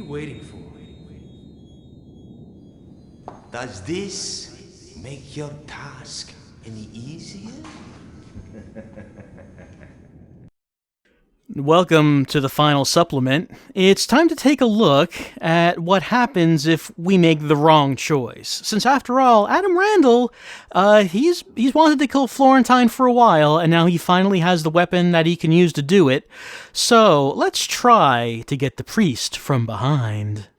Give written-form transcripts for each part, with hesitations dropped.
waiting for? Does this make your task any easier? Welcome to the final supplement. It's time to take a look at what happens if we make the wrong choice. Since after all, Adam Randall, he's wanted to kill Florentine for a while, and now he finally has the weapon that he can use to do it. So let's try to get the priest from behind.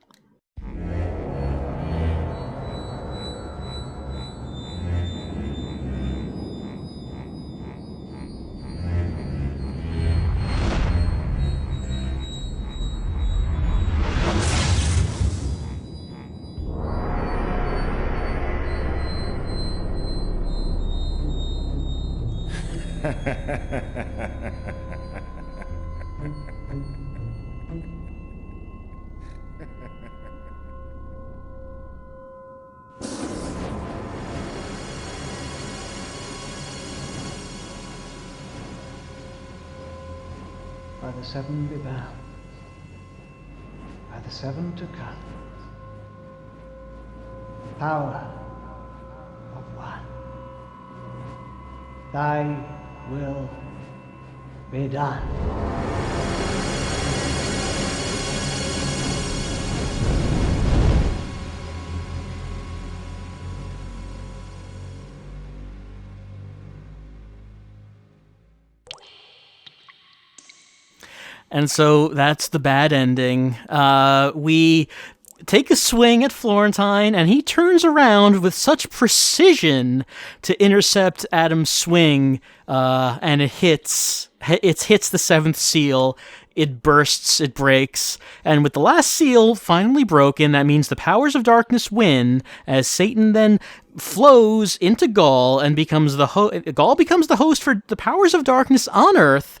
By the seven be bound, by the seven to come, the power of one. Thy will be done. And so that's the bad ending. We take a swing at Florentine, and he turns around with such precision to intercept Adam's swing, and it hits the seventh seal. It bursts, it breaks, and with the last seal finally broken, that means the powers of darkness win, as Satan then flows into Gaul and becomes Gaul becomes the host for the powers of darkness on Earth.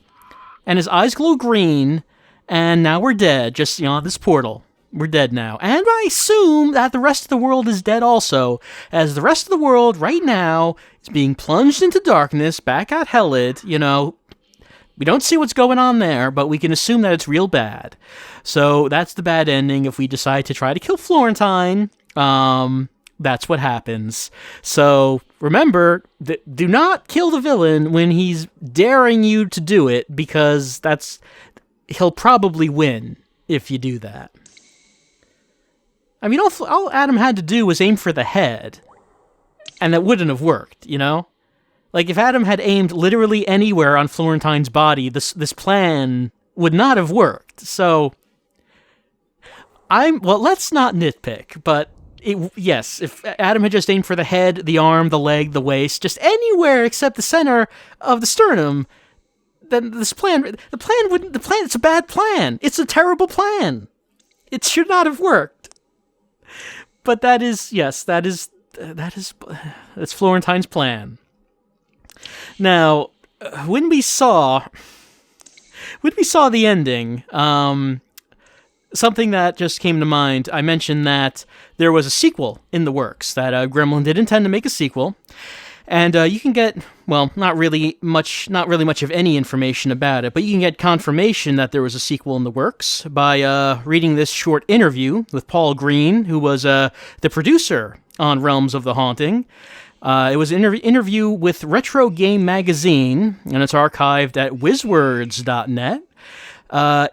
And his eyes glow green, and now we're dead, just, this portal. We're dead now. And I assume that the rest of the world is dead also, as the rest of the world, right now, is being plunged into darkness, back at Helid, We don't see what's going on there, but we can assume that it's real bad. So that's the bad ending if we decide to try to kill Florentine. That's what happens. So remember, do not kill the villain when he's daring you to do it, because he'll probably win if you do that. I mean, all Adam had to do was aim for the head, and that wouldn't have worked, Like, if Adam had aimed literally anywhere on Florentine's body, this plan would not have worked. So, let's not nitpick, but yes, if Adam had just aimed for the head, the arm, the leg, the waist, just anywhere except the center of the sternum, then it's a bad plan. It's a terrible plan. It should not have worked. But that's Florentine's plan. Now, when we saw the ending, something that just came to mind, I mentioned that there was a sequel in the works, that Gremlin did intend to make a sequel, and you can get, not really much of any information about it, but you can get confirmation that there was a sequel in the works by reading this short interview with Paul Green, who was the producer on Realms of the Haunting. It was an interview with Retro Game Magazine, and it's archived at wizwords.net.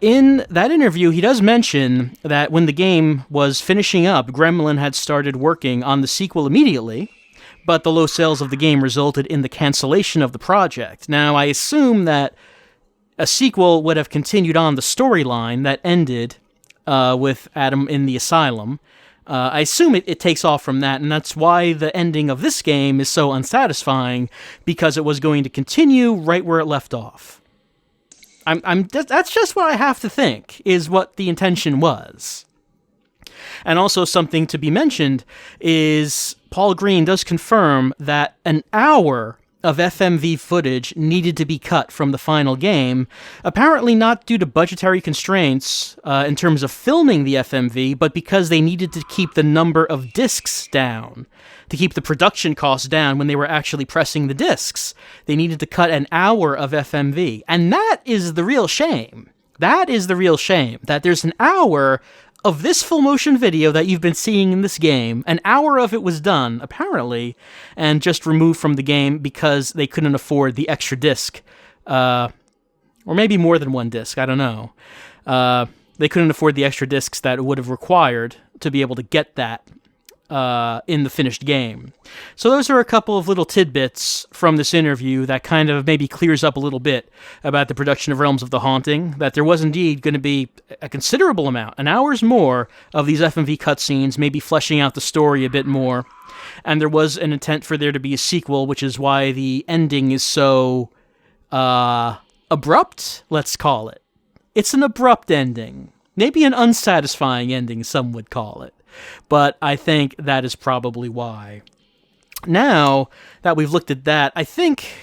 In that interview, he does mention that when the game was finishing up, Gremlin had started working on the sequel immediately, but the low sales of the game resulted in the cancellation of the project. Now, I assume that a sequel would have continued on the storyline that ended with Adam in the asylum. I assume it takes off from that, and that's why the ending of this game is so unsatisfying, because it was going to continue right where it left off. That's just what I have to think, is what the intention was. And also something to be mentioned is Paul Green does confirm that an hour of FMV footage needed to be cut from the final game, apparently not due to budgetary constraints in terms of filming the FMV, but because they needed to keep the number of discs down, to keep the production costs down when they were actually pressing the discs. They needed to cut an hour of FMV, and that is the real shame. That is the real shame, that there's an hour of this full motion video that you've been seeing in this game, an hour of it was done, apparently, and just removed from the game because they couldn't afford the extra disc. Or maybe more than one disc, I don't know. They couldn't afford the extra discs that it would have required to be able to get that in the finished game. So those are a couple of little tidbits from this interview that kind of maybe clears up a little bit about the production of Realms of the Haunting, that there was indeed going to be a considerable amount, an hour's more, of these FMV cutscenes, maybe fleshing out the story a bit more, and there was an intent for there to be a sequel, which is why the ending is so abrupt, let's call it. It's an abrupt ending. Maybe an unsatisfying ending, some would call it. But I think that is probably why. Now that we've looked at that, I think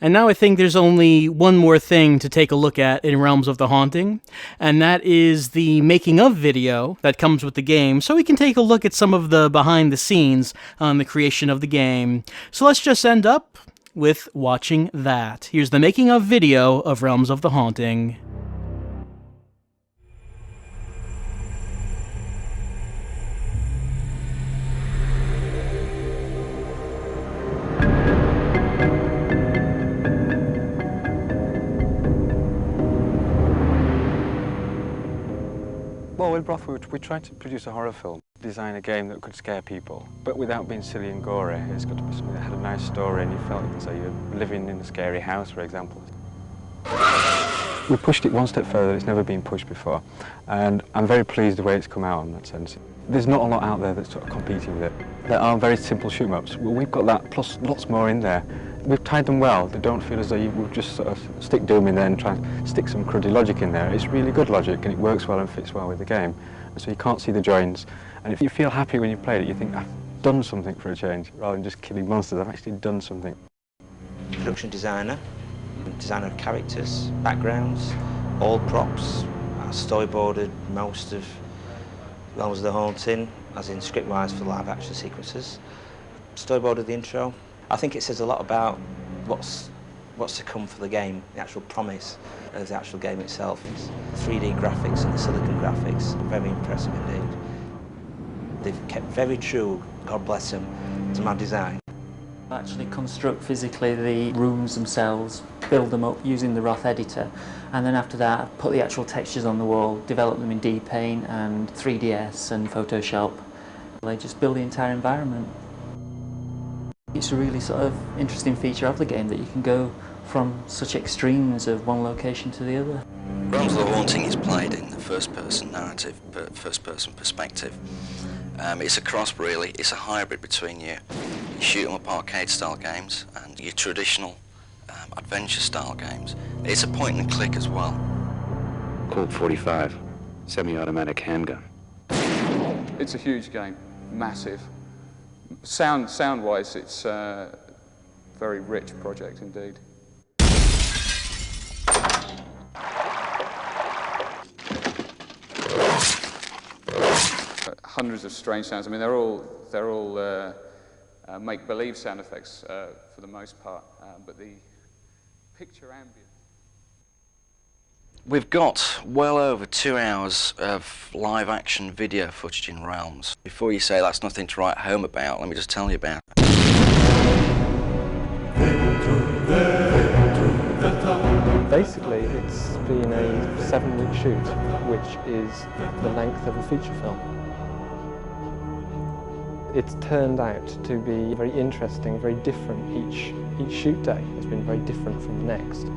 there's only one more thing to take a look at in Realms of the Haunting, and that is the making of video that comes with the game, so we can take a look at some of the behind the scenes on the creation of the game. So let's just end up with watching that. Here's the making of video of Realms of the Haunting. Well, with Broth, we tried to produce a horror film, design a game that could scare people, but without being silly and gory. It's got to be something that had a nice story and you felt as though you're living in a scary house, for example. We pushed it one step further. It's never been pushed before, and I'm very pleased the way it's come out in that sense. There's not a lot out there that's sort of competing with it. There are very simple shoot-em-ups. Well, we've got that, plus lots more in there. We've tied them well. They don't feel as though we'll just sort of stick Doom in there and try and stick some cruddy logic in there. It's really good logic, and it works well and fits well with the game. So you can't see the joins, and if you feel happy when you've played it, you think, I've done something for a change, rather than just killing monsters. I've actually done something. Production designer of characters, backgrounds, all props. I storyboarded most of Realms of the Haunting, as in script-wise for live action sequences. Storyboarded the intro. I think it says a lot about what's to come for the game, the actual promise of the actual game itself. It's 3D graphics and the silicon graphics, very impressive indeed. They've kept very true, God bless them, to my design. Actually construct physically the rooms themselves, build them up using the Roth editor, and then after that put the actual textures on the wall, develop them in D-Paint and 3ds and Photoshop. They just build the entire environment. It's a really sort of interesting feature of the game that you can go from such extremes of one location to the other. Realms of the Haunting is played in the first-person narrative, first-person perspective. It's a cross, really. It's a hybrid between your shoot-'em-up arcade-style games and your traditional adventure-style games. It's a point-and-click as well. Colt 45, semi-automatic handgun. It's a huge game, massive. Sound-wise, it's a very rich project indeed. Hundreds of strange sounds. I mean, they're all make-believe sound effects for the most part, but the picture ambient. We've got well over 2 hours of live-action video footage in Realms. Before you say that's nothing to write home about, let me just tell you about it. Basically, it's been a 7-week shoot, which is the length of a feature film. It's turned out to be very interesting, very different each shoot day. It's been very different from the next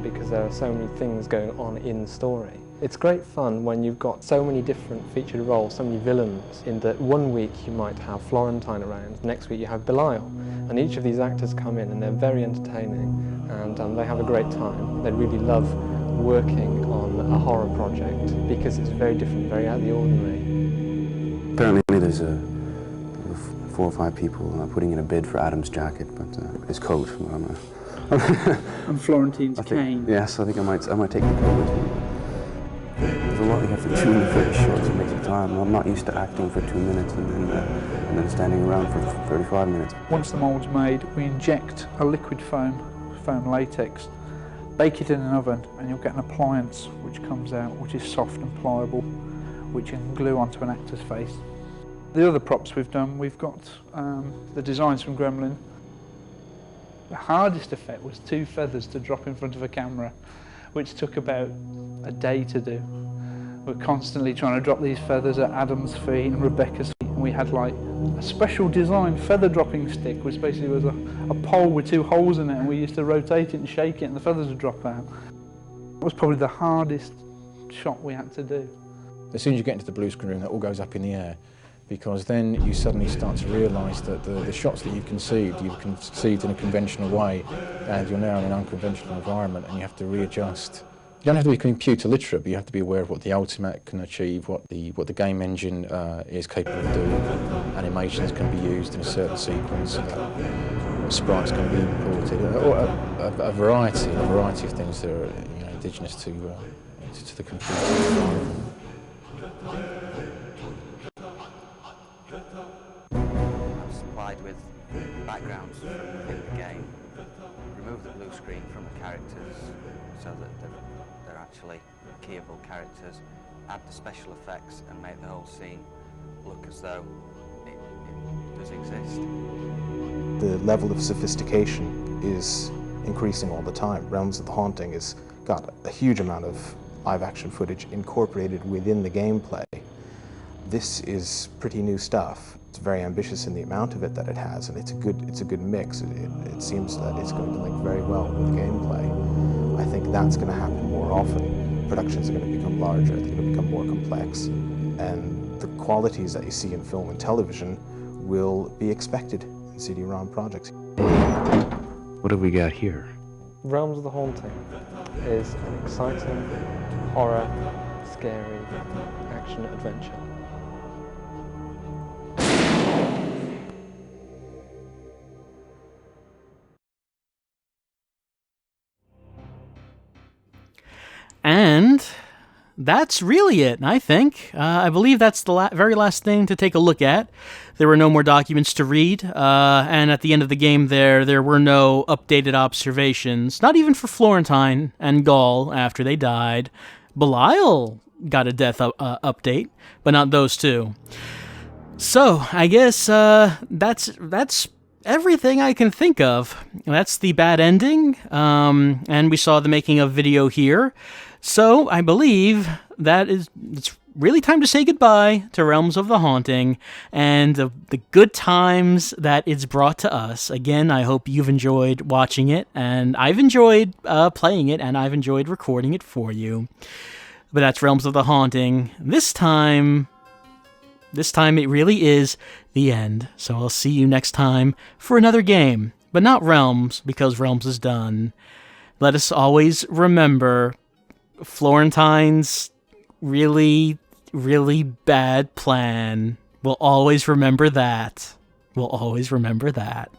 because there are so many things going on in the story. It's great fun when you've got so many different featured roles, so many villains, in that one week you might have Florentine around, next week you have Belial, and each of these actors come in and they're very entertaining and they have a great time. They really love working on a horror project because it's very different, very out of the ordinary. Apparently there's 4 or 5 people putting in a bid for Adam's jacket, but his coat. And Florentine's cane. Yes, I think I might take the coat with me. There's a lot you have to tune very short space of time. I'm not used to acting for 2 minutes and then standing around for 35 minutes. Once the mould's made, we inject a liquid foam latex, bake it in an oven, and you'll get an appliance which comes out, which is soft and pliable. which you can glue onto an actor's face. The other props we've done, we've got the designs from Gremlin. The hardest effect was 2 feathers to drop in front of a camera, which took about a day to do. We're constantly trying to drop these feathers at Adam's feet and Rebecca's feet, and we had like a special design feather dropping stick, which basically was a pole with 2 holes in it, and we used to rotate it and shake it and the feathers would drop out. It was probably the hardest shot we had to do. As soon as you get into the blue screen room, that all goes up in the air, because then you suddenly start to realise that the shots that you've conceived in a conventional way, and you're now in an unconventional environment, and you have to readjust. You don't have to be computer literate, but you have to be aware of what the Ultimate can achieve, what the game engine is capable of doing. Animations can be used in a certain sequence, sprites can be imported, a variety of things that are indigenous to the computer environment. I'm supplied with backgrounds from within the game, remove the blue screen from the characters so that they're actually keyable characters, add the special effects and make the whole scene look as though it does exist. The level of sophistication is increasing all the time. Realms of the Haunting has got a huge amount of live action footage incorporated within the gameplay. This is pretty new stuff. It's very ambitious in the amount of it that it has, and it's a good mix. It seems that it's going to link very well with the gameplay. I think that's going to happen more often. Productions are going to become larger, they're going to become more complex, and the qualities that you see in film and television will be expected in CD-ROM projects. What have we got here? Realms of the Haunting is an exciting, horror, scary, action adventure. And that's really it, I think. I believe that's the very last thing to take a look at. There were no more documents to read, and at the end of the game there were no updated observations, not even for Florentine and Gaul after they died. Belial got a death update, but not those two. So, I guess that's everything I can think of. That's the bad ending, and we saw the making of video here. So, I believe it's really time to say goodbye to Realms of the Haunting and the good times that it's brought to us. Again, I hope you've enjoyed watching it, and I've enjoyed playing it, and I've enjoyed recording it for you. But that's Realms of the Haunting. This time it really is the end. So I'll see you next time for another game. But not Realms, because Realms is done. Let us always remember Florentine's really, really bad plan. We'll always remember that. We'll always remember that.